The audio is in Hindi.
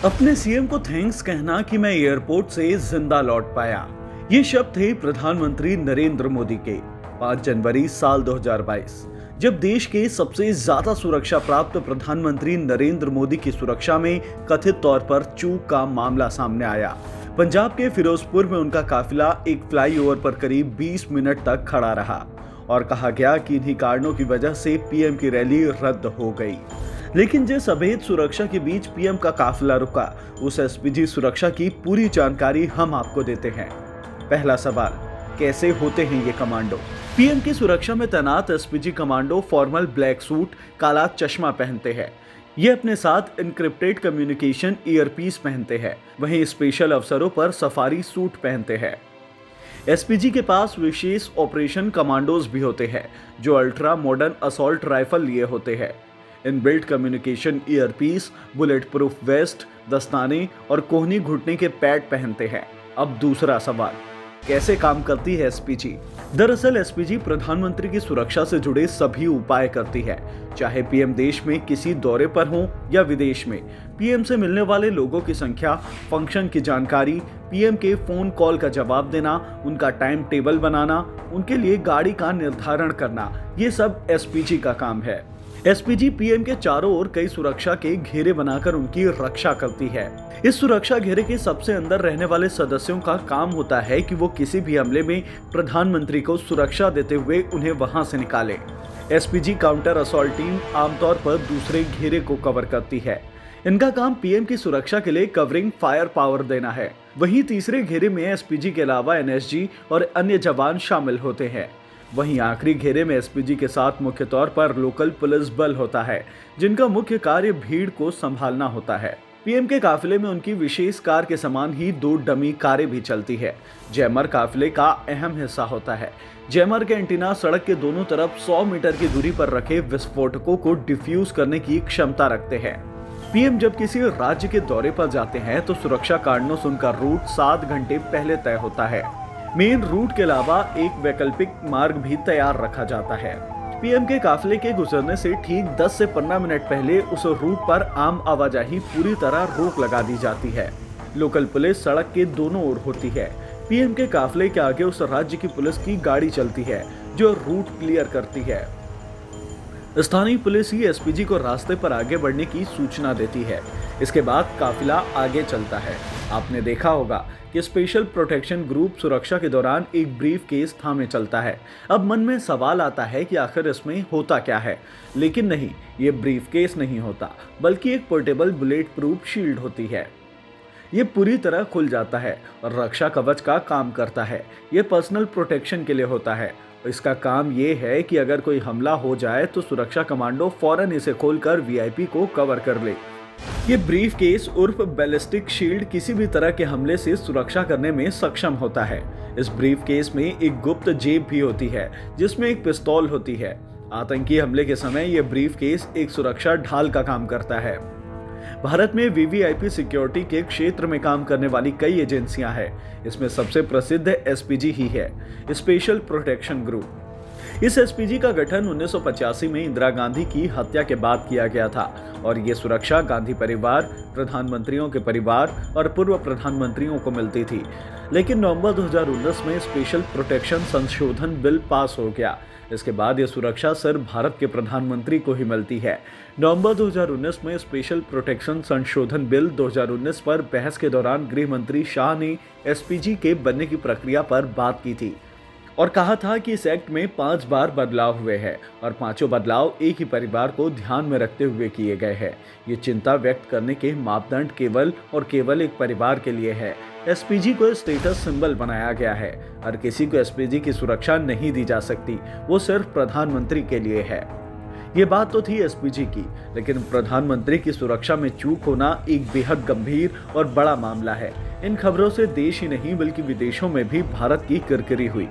अपने सीएम को थैंक्स कहना कि मैं एयरपोर्ट से जिंदा लौट पाया। ये शब्द थे प्रधानमंत्री नरेंद्र मोदी के 5 जनवरी साल 2022, जब देश के सबसे ज्यादा सुरक्षा प्राप्त प्रधानमंत्री नरेंद्र मोदी की सुरक्षा में कथित तौर पर चूक का मामला सामने आया। पंजाब के फिरोजपुर में उनका काफिला एक फ्लाईओवर पर करीब 20 मिनट तक खड़ा रहा और कहा गया कि इन्हीं कारणों की वजह से पीएम की रैली रद्द हो गई। लेकिन जिस अभेद सुरक्षा के बीच पीएम का काफिला रुका, उस एसपीजी सुरक्षा की पूरी जानकारी हम आपको देते हैं। पहला सवाल, कैसे होते हैं ये कमांडो? पीएम की सुरक्षा में तैनात SPG commando formal black suit, काला चश्मा पहनते हैं। ये अपने साथ इनक्रिप्टेड कम्युनिकेशन ईयरपीस पहनते हैं। वहीं स्पेशल अवसरों पर सफारी सूट पहनते हैं। एसपीजी के पास विशेष ऑपरेशन कमांडोज भी होते हैं, जो अल्ट्रा मॉडर्न असॉल्ट राइफल लिए होते हैं। Inbuilt communication earpiece, bullet proof waste, दस्ताने और कोहनी घुटने के पैड पहनते हैं। अब दूसरा सवाल, कैसे काम करती है एसपीजी? दरअसल एसपीजी प्रधानमंत्री की सुरक्षा से जुड़े सभी उपाय करती है, चाहे पीएम देश में किसी दौरे पर हो या विदेश में। पीएम से मिलने वाले लोगों की संख्या, फंक्शन की जानकारी, पीएम के फोन कॉल का जवाब देना, उनका टाइम टेबल बनाना, उनके लिए गाड़ी का निर्धारण करना, ये सब एसपीजी का काम है। एसपीजी पीएम के चारों ओर कई सुरक्षा के घेरे बनाकर उनकी रक्षा करती है। इस सुरक्षा घेरे के सबसे अंदर रहने वाले सदस्यों का काम होता है कि वो किसी भी हमले में प्रधानमंत्री को सुरक्षा देते हुए उन्हें वहां से निकाले। एसपीजी काउंटर असॉल्ट टीम आमतौर पर दूसरे घेरे को कवर करती है। इनका काम पीएम की सुरक्षा के लिए कवरिंग फायर पावर देना है। वहीं तीसरे घेरे में एसपीजी के अलावा एनएसजी और अन्य जवान शामिल होते हैं। वहीं आखिरी घेरे में एसपीजी के साथ मुख्य तौर पर लोकल पुलिस बल होता है, जिनका मुख्य कार्य भीड़ को संभालना होता है। पीएम के काफिले में उनकी विशेष कार के समान ही 2 डमी कारें भी चलती है। जैमर काफिले का अहम हिस्सा होता है। जैमर के एंटीना सड़क के दोनों तरफ 100 मीटर की दूरी पर रखे विस्फोटकों को डिफ्यूज करने की क्षमता रखते हैं। पीएम जब किसी राज्य के दौरे पर जाते हैं तो सुरक्षा कारणों से उनका रूट 7 घंटे पहले तय होता है। मेन रूट के अलावा एक वैकल्पिक मार्ग भी तैयार रखा जाता है। पीएम के काफिले के गुजरने से ठीक 10 से 15 मिनट पहले उस रूट पर आम आवाजाही पूरी तरह रोक लगा दी जाती है। लोकल पुलिस सड़क के दोनों ओर होती है। पीएम के काफिले के आगे उस राज्य की पुलिस की गाड़ी चलती है, जो रूट क्लियर करती है। स्थानीय पुलिस ही एसपीजी को रास्ते पर आगे बढ़ने की सूचना देती है। इसके बाद काफिला आगे चलता है। आपने देखा होगा कि स्पेशल प्रोटेक्शन ग्रुप सुरक्षा के दौरान एक ब्रीफ केस थामे चलता है। अब मन में सवाल आता है कि आखिर इसमें होता क्या है, लेकिन नहीं, ये ब्रीफ केस नहीं होता, बल्कि एक पोर्टेबल बुलेट प्रूफ शील्ड होती है। ये पूरी तरह खुल जाता है और रक्षा कवच का काम करता है। ये पर्सनल प्रोटेक्शन के लिए होता है। इसका काम ये है कि अगर कोई हमला हो जाए तो सुरक्षा कमांडो फौरन इसे खोलकर वीआईपी को कवर कर ले। ये ब्रीफ केस उर्फ बैलिस्टिक शील्ड किसी भी तरह के हमले से सुरक्षा करने में सक्षम होता है। इस ब्रीफ केस में एक गुप्त जेब भी होती है, जिसमें एक पिस्तौल होती है। आतंकी हमले के समय यह ब्रीफ केस एक सुरक्षा ढाल का काम करता है। भारत में वीवीआईपी सिक्योरिटी के क्षेत्र में काम करने वाली कई एजेंसियां हैं। इसमें सबसे प्रसिद्ध एसपीजी ही है, स्पेशल प्रोटेक्शन ग्रुप। इस एसपीजी का गठन 1985 में इंदिरा गांधी की हत्या के बाद किया गया था और ये सुरक्षा गांधी परिवार, प्रधानमंत्रियों के परिवार और पूर्व प्रधानमंत्रियों को मिलती थी। लेकिन नवंबर 2019 में स्पेशल प्रोटेक्शन संशोधन बिल पास हो गया। इसके बाद यह सुरक्षा सिर्फ भारत के प्रधानमंत्री को ही मिलती है। नवंबर 2019 में स्पेशल प्रोटेक्शन संशोधन बिल 2019 पर बहस के दौरान गृह मंत्री शाह ने एसपीजी के बनने की प्रक्रिया पर बात की थी और कहा था कि इस एक्ट में 5 बार बदलाव हुए हैं और 5 बदलाव एक ही परिवार को ध्यान में रखते हुए किए गए हैं। ये चिंता व्यक्त करने के मापदंड केवल और केवल एक परिवार के लिए है। एसपीजी को स्टेटस सिंबल बनाया गया है। हर किसी को एसपीजी की सुरक्षा नहीं दी जा सकती, वो सिर्फ प्रधानमंत्री के लिए है। ये बात तो थी एसपीजी की, लेकिन प्रधानमंत्री की सुरक्षा में चूक होना एक बेहद गंभीर और बड़ा मामला है। इन खबरों से देश ही नहीं बल्कि विदेशों में भी भारत की किरकिरी हुई।